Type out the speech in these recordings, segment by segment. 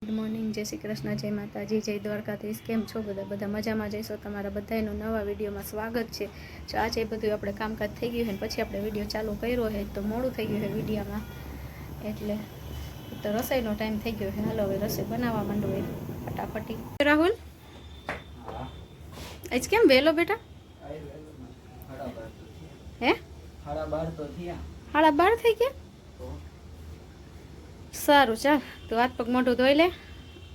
Good morning, જય શ્રી કૃષ્ણ, જય માતાજી, જય દ્વારકાધીશ. કેમ છો બધા મજામાં જઈશો? તમારા બધાનું નવા વિડીયોમાં સ્વાગત છે. જો આજે બધું આપણે કામકાજ થઈ ગયું છે ને પછી આપણે વિડીયો ચાલુ કર્યો છે તો મોડું થઈ ગયું છે વિડીયોમાં, એટલે તો રસોઈનો ટાઈમ થઈ ગયો છે. હાલો હવે રસોઈ બનાવવા માંડું હોય ફટાફટી. રાહુલ આજ કેમ વહેલો બેટા? હે 12:30 થઈ ગયા? સારું, ચાલ તું હાથ પગ મોઢું ધોઈ લે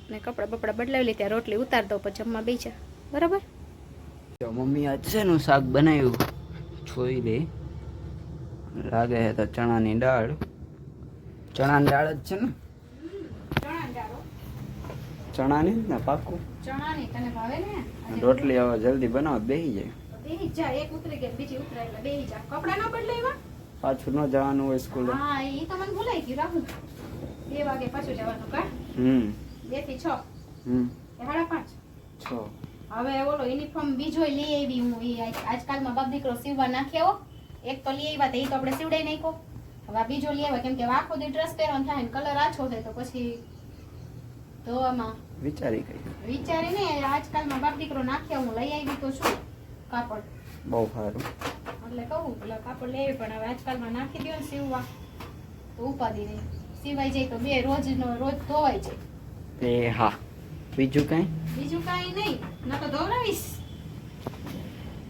ને કપડાં બપડા બદલાવી લે, ત્યાં રોટલી ઉતાર દો પછી જમવા બેસી જા, બરાબર? જો મમ્મી આજ છે નું શાક બનાવ્યું, જોઈ લે. લાગે છે તો ચણાની દાળ જ છે ને? ચણાની ને પાકું ચણાની તને ભાવે ને? રોટલી હવે જલ્દી બનાવો, બેસી જાય. બેસી જા, એક ઉતરી ગઈ બીજી ઉતરાય એટલે બેસી જા. કપડાં ન બદલાવ્યા? પાછું ન જવાનું હોય સ્કૂલે. હા, એ તો મને ભૂલાઈ ગયું રાહુલ. 2 વાગે પાછું જવાનું કા? 2 થી 6. 5:30. 6. હવે ઓલો યુનિફોર્મ બીજો લઈ આવી હું. આજકાલમાં બાપ દીકરો સીવવા નાખ્યો. એક તો લઈ આવ્યા તો એ તો આપણે સીવડાઈ નાખ્યો. હવે આ બીજો લઈ આવ્યા કેમ કે આખો દી ડ્રેસ પહેરવાનો થાય ને કલર આછો થાય તો પછી ધોવામાં વિચારીને આજકાલમાં બાપ દીકરો નાખ્યા હું લઈ આવી તો છું કાપડ. બહુ સારું. એટલે કહું પેલા કાપડ લઈ આવી પણ હવે આજકાલમાં નાખી દો ને સીવવા તો ઉપાધિ નહીં. સીવાઈ જાય તો બે રોજ ધોવાઈ જાય. એ હા, બીજું કઈ નહીં, ના તો ધોવડાવીશ.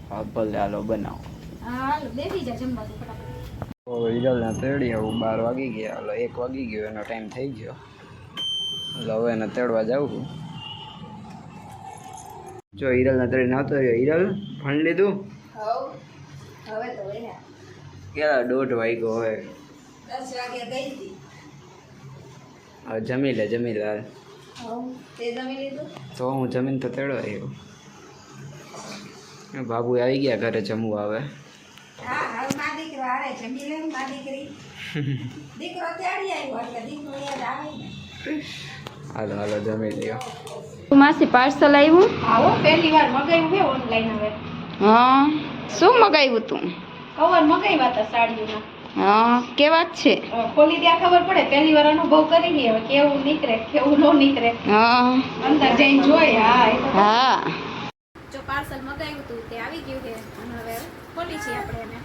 હા ભલે, હાલો બનાવો. હાલો બેસી જા જમવા ફટાફટ. હિરલના તેડી આવું. 12 વાગી ગયા, હાલો 1 વાગી ગયો, એનો ટાઈમ થઈ ગયો. એટલે હવે એને તેડવા જાઉં છું. જો હિરલના તેડી નહોતો રહ્યો. હિરલ ભણ લીધું? હવે તો ક્યાં 1:30 વાગ્યો હોય? 10 વાગે ગઈ હતી. હવે જમી લે હાલ. તે જમી લીધું? તો હું જમીન તો તેડો આવ્યો. બાબુ આવી ગયા ઘરે જમવા. હવે હાલો હાલો જમી લ્યો. માસી પાર્સલ આવ્યું? આવો પહેલી વાર મગાવ્યું છે ઓનલાઈન. હવે હા, શું મગાવ્યું તું? કવર મગાવ્યા હતા સાડીઓના. હા, કેવા છે? ખોલી ત્યાં ખબર પડે. પહેલી વાર અનુભવ કરી લઈએ હવે કેવું નીકળે કેવું ન નીકળે. હા, અંદર જઈને જોઈએ. હા, જો પાર્સલ મગાવ્યું હતું તે આવી ગયું છે અને હવે ખોલી છે આપણે એને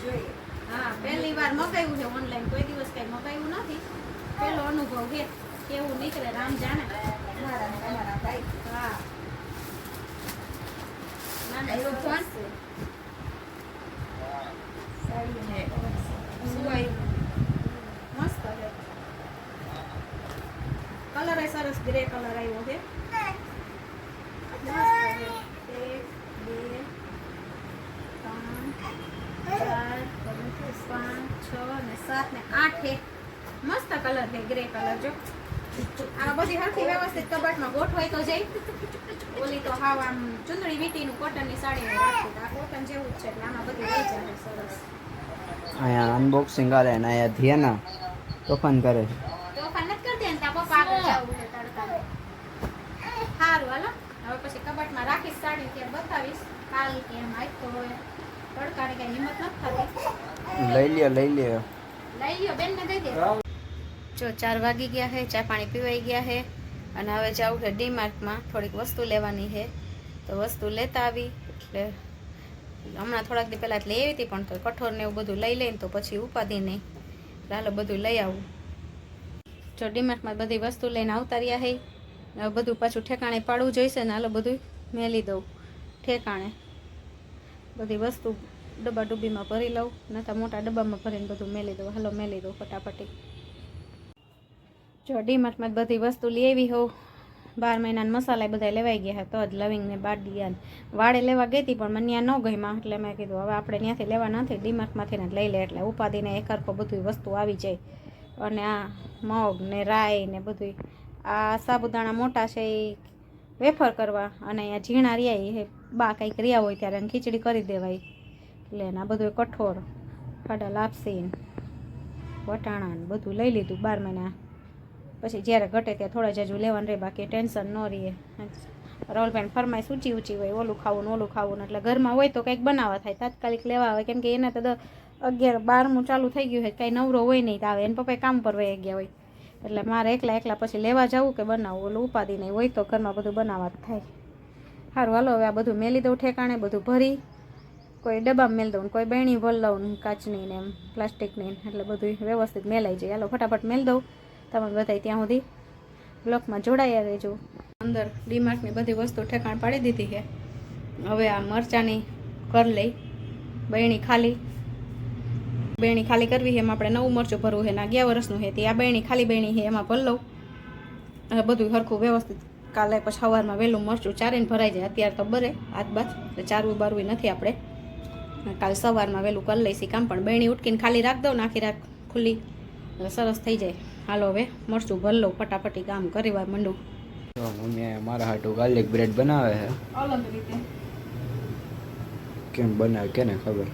જોઈએ. હા, પહેલી વાર મગાવ્યું છે ઓનલાઈન. કોઈ દિવસ કઈ મગાવ્યું નથી. પહેલો અનુભવ છે કેવું નીકળે રામ જાણે. હા, ના એવો ફોન છે. મસ્ત છે. કલર સરસ ગ્રે કલર આવ્યો છે. 1 2 3 4 5 6 ને 7 ને 8 છે. મસ્ત કલર છે ગ્રે કલર. જો આ બધી હરખી વ્યવસ્થિત કબાટમાં ગોઠવાય તો જાય. ઓલી તો હાવ આમ ચુંદડી વીટીનું કોટનની સાડી રાખી. આ કોટન જેવું જ છે એટલે આમાં બધું લઈ જાય સરસ. અહીંયા અનબોક્સિંગ કરે ને અહીંયા ધ્યાના તોફાન કરે. તોફાન નથી કરતી ને તાર પપ્પા આગળ જવું છે તડકાને. સારું હાલો હવે પછી કબાટમાં રાખીશ સાડી ત્યાં બતાવીશ. કાલ કે એમ આજ તો હવે તડકાની કઈ હિંમત નથી થતી. લઈ લ્યો બેનને દઈ દે. જો 4 વાગી ગયા છે, ચા પાણી પીવાઈ ગયા છે અને હવે જવું છે ડીમાર્ટમાં. થોડીક વસ્તુ લેવાની છે તો વસ્તુ લેતા આવી. એટલે હમણાં થોડાક દી પહેલાં લઈ આવી હતી પણ તો કઠોર ને એવું બધું લઈ લઈને તો પછી ઉપાધિ નહીં. હાલો બધું લઈ આવું. જો ડીમાર્ટમાં બધી વસ્તુ લઈને આવતા રહ્યા છે. હવે બધું પાછું ઠેકાણે પાડવું જોઈશે ને. હાલો બધું મેલી દઉં ઠેકાણે. બધી વસ્તુ ડબ્બા ડુબ્બીમાં ભરી લઉં, નતા મોટા ડબ્બામાં ભરીને બધું મેલી દઉં. હાલો મેલી દઉં ફટાફટી. જો ડીમાર્ટમાં બધી વસ્તુ લઈ આવી હોઉં. 12 મહિનાના મસાલા બધા લેવાઈ ગયા તો જ લવિંગ ને બાડિયા વાળે લેવા ગઈ હતી પણ મને ત્યાં ન ગઈમાં. એટલે મેં કીધું હવે આપણે ત્યાંથી લેવા નથી, ડીમાર્ટમાંથી ને લઈ લે. એટલે ઉપાધિને એક હરખો બધી વસ્તુ આવી જાય. અને આ મગ ને રાઈ ને બધું. આ સાબુદાણા મોટા છે એ વેફર કરવા અને અહીંયા ઝીણા રહ્યા એ બા કંઈક રહ્યા હોય ત્યારે ખીચડી કરી દેવાય. એટલે આ બધું કઠોળ ફાડા લાપસી વટાણા ને બધું લઈ લીધું. 12 મહિના પછી જ્યારે ઘટે ત્યાં થોડા જાજુ લેવાનું રહે, બાકી ટેન્શન ન રહે. રાહુલભાઈ ફરમાઈશ ઊંચી હોય ઓલું ખાવું ને ઓલું ખાવું ને. એટલે ઘરમાં હોય તો કંઈક બનાવવા થાય, તાત્કાલિક લેવા આવે. કેમ કે એને તો 11 12મું ચાલુ થઈ ગયું છે, કાંઈ નવરો હોય નહીં તો આવે. એને પપ્પા કામ પર વહી ગયા હોય એટલે મારે એકલા પછી લેવા જવું કે બનાવવું, ઓલું ઉપાધિ નહીં હોય તો ઘરમાં બધું બનાવવા જ થાય. સારું હાલો હવે આ બધું મેલી દઉં ઠેકાણે, બધું ભરી કોઈ ડબ્બામાં મેલ દઉં, કોઈ બેણી ભલ લઉં કાચની ને એમ પ્લાસ્ટિકની, એટલે બધું વ્યવસ્થિત મેલાઈ જાય. હાલો ફટાફટ મેલ દઉં, તમે બધાય ત્યાં સુધી બ્લોકમાં જોડાયા રહેજો. અંદર ડીમાર્ટની બધી વસ્તુ ઠેકાણ પાડી દીધી છે. હવે આ મરચાંની કરી લઈ બેણી ખાલી કરવી છે. એમાં આપણે નવું મરચું ભરવું છે ને 11 વર્ષનું છે તે આ બેણી ખાલી બેણી છે એમાં ભર લઉં. હવે બધું સરખું વ્યવસ્થિત કાલે પછી સવારમાં વહેલું મરચું ચારીને ભરાઈ જાય. અત્યારે તો બરે હાથ બાથ એટલે ચારવું બારવું નથી આપણે, કાલે સવારમાં વહેલું કરી લઈશી કામ. પણ બેણી ઉટકીને ખાલી રાખ દઉં ને આખી રાખ ખુલ્લી એટલે સરસ થઈ જાય. હાલો હવે મરચું ભર લઉં, ફટાફટી કામ કરી વાર મંડું. મમ્મી મારા હાટું ગાર્લિક બ્રેડ બનાવે છે. અલગ રીતે કેમ બનાવે કેને ખબર.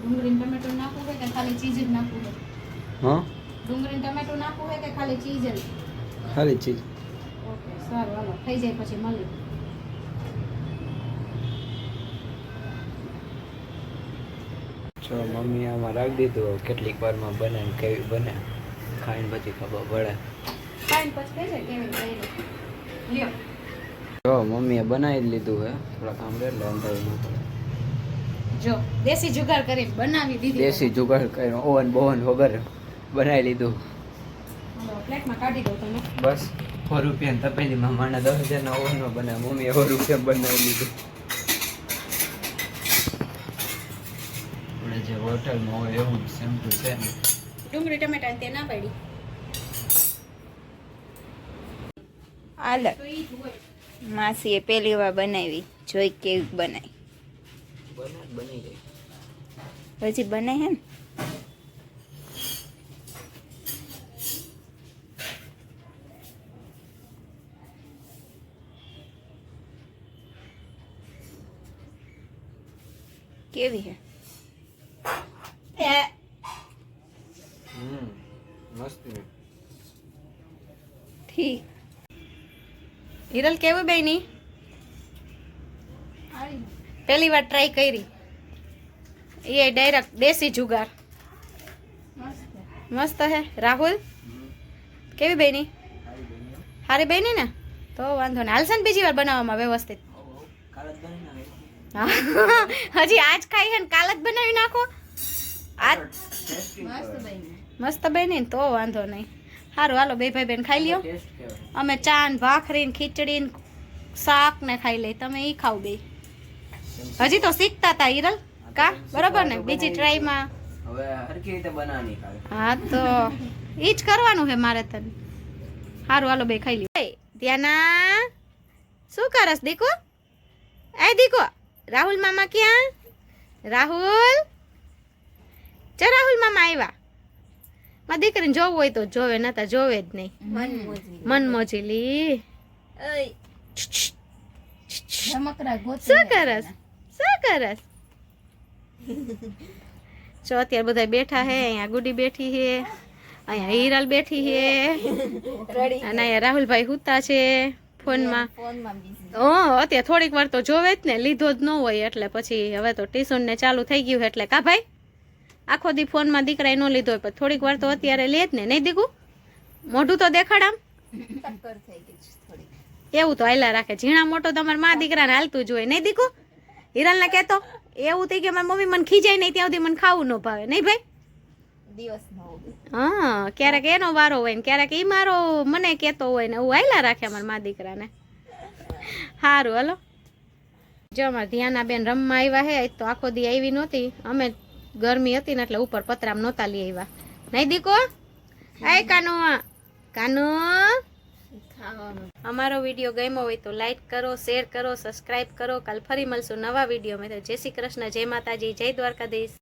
ડુંગળી ટમેટો નાખવું હોય કે ખાલી ચીઝ જ નાખવું હોય? હા ડુંગળી ટમેટો નાખવું હોય કે ખાલી ચીઝ જ? ખાલી ચીજ. ઓકે સારું હાલો થઈ જાય પછી મળી. જો મમ્મી આમાં રાખી દીધું, કેટલીક વારમાં બને ને કેવી બને ખાઈને પછી ખબર પડે. ફાઈન પછી થઈ જાય કેવી થઈ લ્યો. જો મમ્મીએ બનાવી જ લીધું હે, થોડા કામ રહે એટલે અંધારું ન પડે. જો દેશી જુગાડ કરીને બનાવી દીધી. દેશી જુગાડ કરીને ઓવન બોવન વગર બનાવી લીધું. પ્લેટમાં કાઢી દઉં તમે. બસ 100 રૂપિયાની તપેલીમાં માને 10,000 ઓવનમાં બનાવે, મમ્મીએ 100 રૂપિયા બનાવી લીધું. આપણે જે હોટલમાં હોય એવું સેમ ટુ સેમ. ડુંગળી ટમેટા તે ના પાડી હાલો તો ઈ જ હોય. માસીએ પહેલી વાર બનાવી, જોઈ કેવી બનાવી. બની ગઈ. પછી બને હે ને કેવી હે? મસ્ત. ઠીક. હિરલ કેવું બેની? પહેલી વાર ટ્રાય કરી એ ડાયરેક્ટ દેશી જુગાર. મસ્ત હે. રાહુલ કેવી બેની? હારી બેની ને તો વાંધો ને. હાલશે ને બીજી વાર બનાવવામાં વ્યવસ્થિત? હજી આજ ખાઈ હે ને કાલ જ બનાવી નાખો. આજ મસ્ત બેની ને તો વાંધો નહીં. સારું હાલો બે ભાઈ બેન ખાઈ લ્યો. અમે ચા ને ભાખરી ને ખીચડી ને શાક ને ખાઈ લઈ, તમે ઈ ખાવ બે. હજી તો શીખતા હતા હિરલ કા બરોબર ને? બીજી ટ્રાયમાં હવે હરખી રીતે બનાવવાની કાલે. હા તો ઈ જ કરવાનું છે મારે તને. સારું હાલો બે ખાઈ લ્યો. ધ્યાના શું કરસ દીકો? એ દીકો રાહુલ મામા ક્યાં? રાહુલ ચા રાહુલ મામા આવ્યા. મારી દીકરીને જોવું હોય તો જોવે, નતા જોવે જ નહીં. મન મોજીલી શું કરસ? શું કરસ? જો અત્યારે બધા બેઠા હે. અહીંયા ગુડી બેઠી છે, અહીંયા હિરલ બેઠી છે, અને અહીંયા રાહુલભાઈ હુતા છે ફોનમાં. અત્યારે થોડીક વાર તો જોવે જ ને, લીધો જ ન હોય એટલે પછી હવે તો ટ્યુશન ને ચાલુ થઈ ગયું એટલે કા ભાઈ આખો દી ફોનમાં દીકરાએ ન લીધો હોય પણ થોડીક વાર તો અત્યારે લે જ ને. નહીં દીકું મોઢું તો દેખાડ આમ. એવું તો હાલ્યા રાખે. ઝીણા મોટો તમારા મા દીકરાને હાલતું જ હોય. નહીં દીકું હિરલ ને કહેતો એવું થઈ કે મારી મમ્મી મને ખીજાય નહીં ત્યાં સુધી મને ખાવું ન ભાવે. નહીં ભાઈ? હા ક્યારેક એનો વારો હોય ને ક્યારેક ઈ મારો મને કહેતો હોય ને એવું હાલ્યા રાખે અમારા મા દીકરાને. સારું હાલો. જો અમારે ધ્યાના બેન રમવા આવ્યા હે. તો આખો દી આવી નહોતી, અમે ગરમી હતી ને એટલે ઉપર પતરામ નહોતા લઈ આવ્યા. નહીં દીકો? એ કાનો કાનો અમારો વિડીયો ગમ્યો હોય તો લાઈક કરો, શેર કરો, સબસ્ક્રાઇબ કરો. કાલ ફરી મળશું નવા વિડીયોમાં. તો જય શ્રી કૃષ્ણ, જય માતાજી, જય દ્વારકાધીશ.